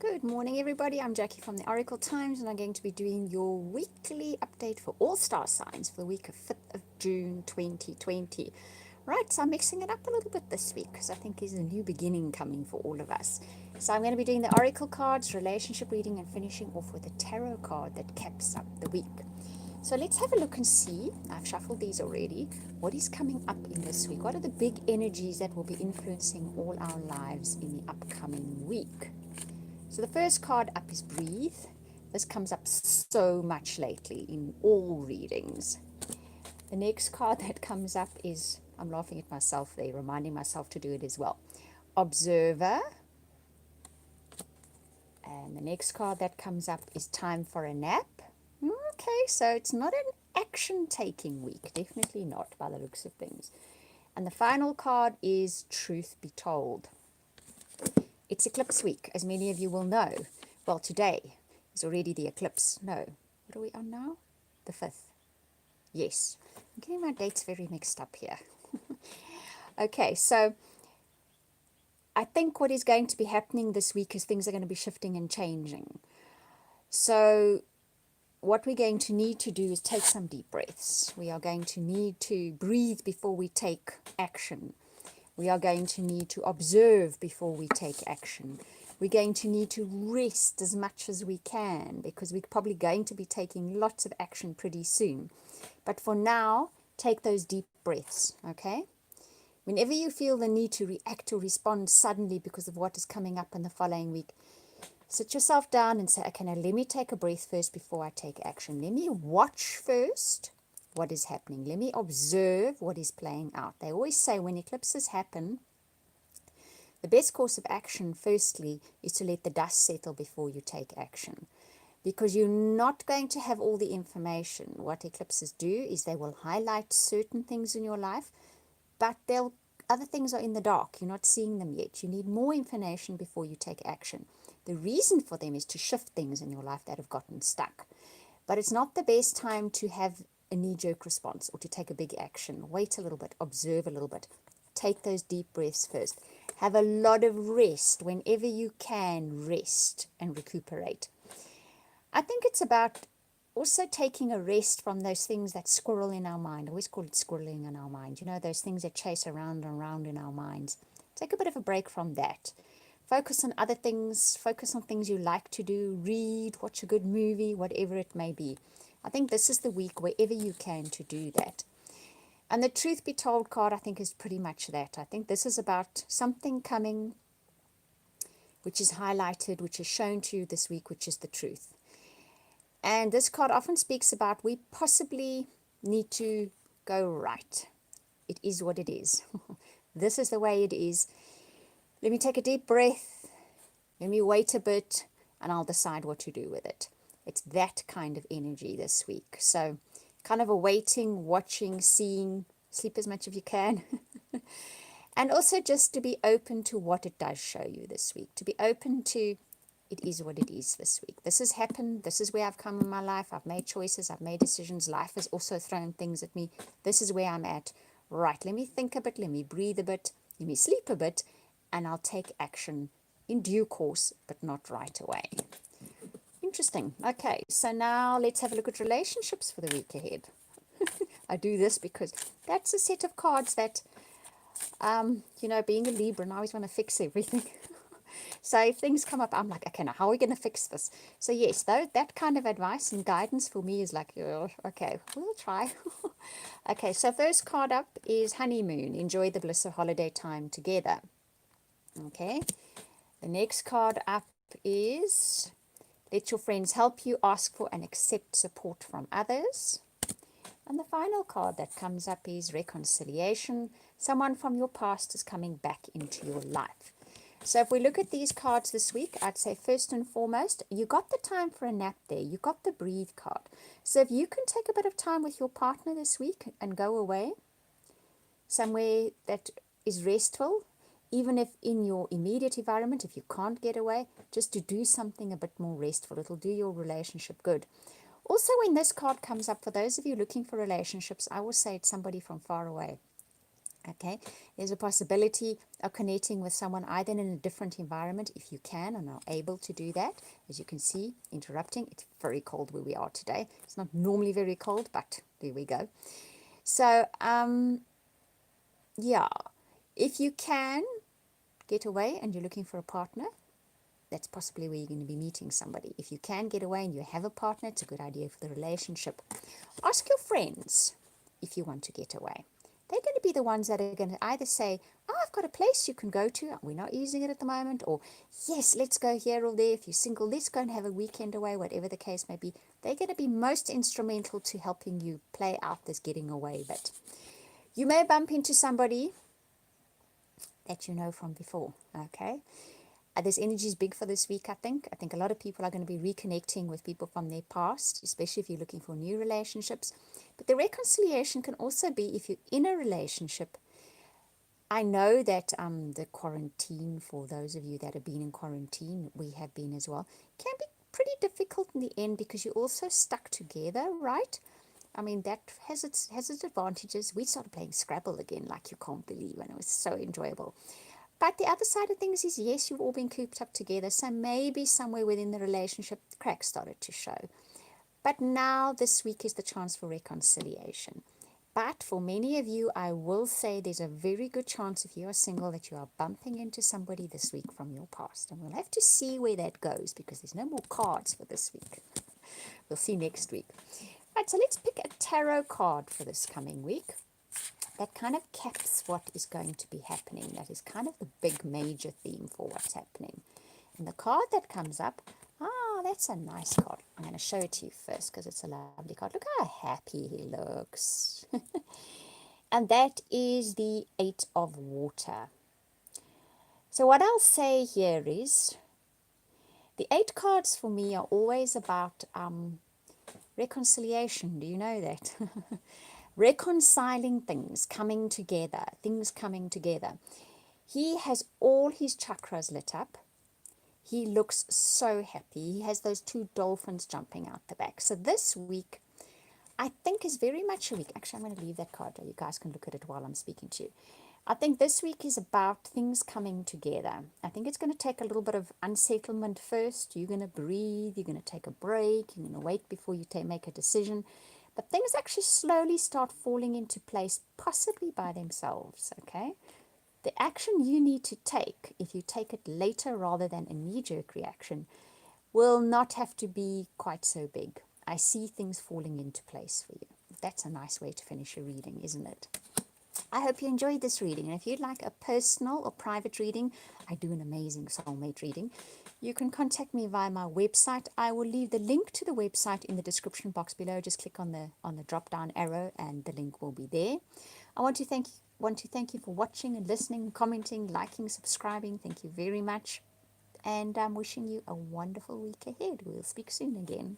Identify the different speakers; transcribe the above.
Speaker 1: Good morning, everybody. I'm Jackie from the Oracle Times, and I'm going to be doing your weekly update for all star signs for the week of 5th of June 2020. Right, so I'm mixing it up a little bit this week because I think there's a new beginning coming for all of us. So I'm going to be doing the Oracle cards, relationship reading, and finishing off with a tarot card that caps up the week. So let's have a look and see. I've shuffled these already. What is coming up in this week? What are the big energies that will be influencing all our lives in the upcoming week? So the first card up is Breathe. This comes up so much lately in all readings. The next card that comes up is, I'm laughing at myself there, reminding myself to do it as well, Observer. And the next card that comes up is Time for a Nap. Okay, so it's not an action-taking week. Definitely not, by the looks of things. And the final card is Truth Be Told. It's eclipse week, as many of you will know. Well, today is already the eclipse. No, what are we on now? The 5th. Yes, I'm getting my dates very mixed up here. Okay, so I think what is going to be happening this week is things are going to be shifting and changing. So what we're going to need to do is take some deep breaths. We are going to need to breathe before we take action. We are going to need to observe before we take action. We're going to need to rest as much as we can because we're probably going to be taking lots of action pretty soon. But for now, take those deep breaths, okay? Whenever you feel the need to react or respond suddenly because of what is coming up in the following week, sit yourself down and say, okay, now let me take a breath first before I take action. Let me watch first what is happening. Let me observe what is playing out. They always say when eclipses happen, the best course of action, firstly, is to let the dust settle before you take action. Because you're not going to have all the information. What eclipses do is they will highlight certain things in your life, but other things are in the dark. You're not seeing them yet. You need more information before you take action. The reason for them is to shift things in your life that have gotten stuck. But it's not the best time to have a knee-jerk response or to take a big action. Wait a little bit, observe a little bit. Take those deep breaths first. Have a lot of rest whenever you can, rest and recuperate. I think it's about also taking a rest from those things that squirrel in our mind. I always call it squirreling in our mind. You know, those things that chase around and around in our minds. Take a bit of a break from that. Focus on other things. Focus on things you like to do. Read, watch a good movie, whatever it may be. I think this is the week wherever you can to do that. And the Truth Be Told card, I think, is pretty much that. I think this is about something coming which is highlighted, which is shown to you this week, which is the truth. And this card often speaks about we possibly need to go right. It is what it is. This is the way it is. Let me take a deep breath. Let me wait a bit, and I'll decide what to do with it. It's that kind of energy this week. So kind of a waiting, watching, seeing, sleep as much as you can. And also just to be open to what it does show you this week. To be open to it is what it is this week. This has happened. This is where I've come in my life. I've made choices. I've made decisions. Life has also thrown things at me. This is where I'm at. Right, let me think a bit. Let me breathe a bit. Let me sleep a bit. And I'll take action in due course, but not right away. Interesting. Okay, so now let's have a look at relationships for the week ahead. I do this because that's a set of cards that, you know, being a Libra, and I always want to fix everything. So if things come up, I'm like, okay, now how are we going to fix this? So yes, though, that kind of advice and guidance for me is like, oh, okay, we'll try. Okay, so first card up is Honeymoon. Enjoy the bliss of holiday time together. Okay, the next card up is Let your friends help you, ask for and accept support from others. And the final card that comes up is Reconciliation. Someone from your past is coming back into your life. So if we look at these cards this week, I'd say first and foremost, you got the time for a nap there. You got the breathe card. So if you can take a bit of time with your partner this week and go away somewhere that is restful, even if in your immediate environment, if you can't get away, just to do something a bit more restful. It'll do your relationship good. Also, when this card comes up, for those of you looking for relationships, I will say it's somebody from far away. Okay, there's a possibility of connecting with someone either in a different environment if you can and are able to do that. As you can see, interrupting, it's very cold where we are today. It's not normally very cold, but there we go. So, yeah, if you can get away and you're looking for a partner, that's possibly where you're going to be meeting somebody. If you can get away and you have a partner, it's a good idea for the relationship. Ask your friends if you want to get away. They're going to be the ones that are going to either say, oh, I've got a place you can go to. We're not using it at the moment. Or, yes, let's go here or there. If you're single, let's go and have a weekend away, whatever the case may be. They're going to be most instrumental to helping you play out this getting away bit. You may bump into somebody that you know from before, okay? This energy is big for this week, I think. I think a lot of people are going to be reconnecting with people from their past, especially if you're looking for new relationships. But the reconciliation can also be if you're in a relationship. I know that the quarantine, for those of you that have been in quarantine, we have been as well, can be pretty difficult in the end because you're also stuck together, right? I mean, that has its advantages. We started playing Scrabble again, like you can't believe, and it was so enjoyable. But the other side of things is, yes, you've all been cooped up together, so maybe somewhere within the relationship, the cracks started to show. But now this week is the chance for reconciliation. But for many of you, I will say there's a very good chance if you are single that you are bumping into somebody this week from your past. And we'll have to see where that goes because there's no more cards for this week. We'll see next week. Right, so let's pick a tarot card for this coming week. That kind of caps what is going to be happening. That is kind of the big major theme for what's happening. And the card that comes up, that's a nice card. I'm going to show it to you first because it's a lovely card. Look how happy he looks. And that is the Eight of Water. So what I'll say here is, the 8 cards for me are always about reconciliation. Do you know that? Reconciling things, coming together, things coming together. He has all his chakras lit up. He looks so happy. He has those 2 dolphins jumping out the back. So this week, I think, is very much a week. Actually, I'm going to leave that card. You guys can look at it while I'm speaking to you. I think this week is about things coming together. I think it's going to take a little bit of unsettlement first. You're going to breathe. You're going to take a break. You're going to wait before you make a decision. But things actually slowly start falling into place, possibly by themselves, okay? The action you need to take, if you take it later rather than a knee-jerk reaction, will not have to be quite so big. I see things falling into place for you. That's a nice way to finish a reading, isn't it? I hope you enjoyed this reading. And if you'd like a personal or private reading, I do an amazing soulmate reading. You can contact me via my website. I will leave the link to the website in the description box below. Just click on the drop down arrow and the link will be there. I want to thank you for watching and listening, commenting, liking, subscribing. Thank you very much. And I'm wishing you a wonderful week ahead. We'll speak soon again.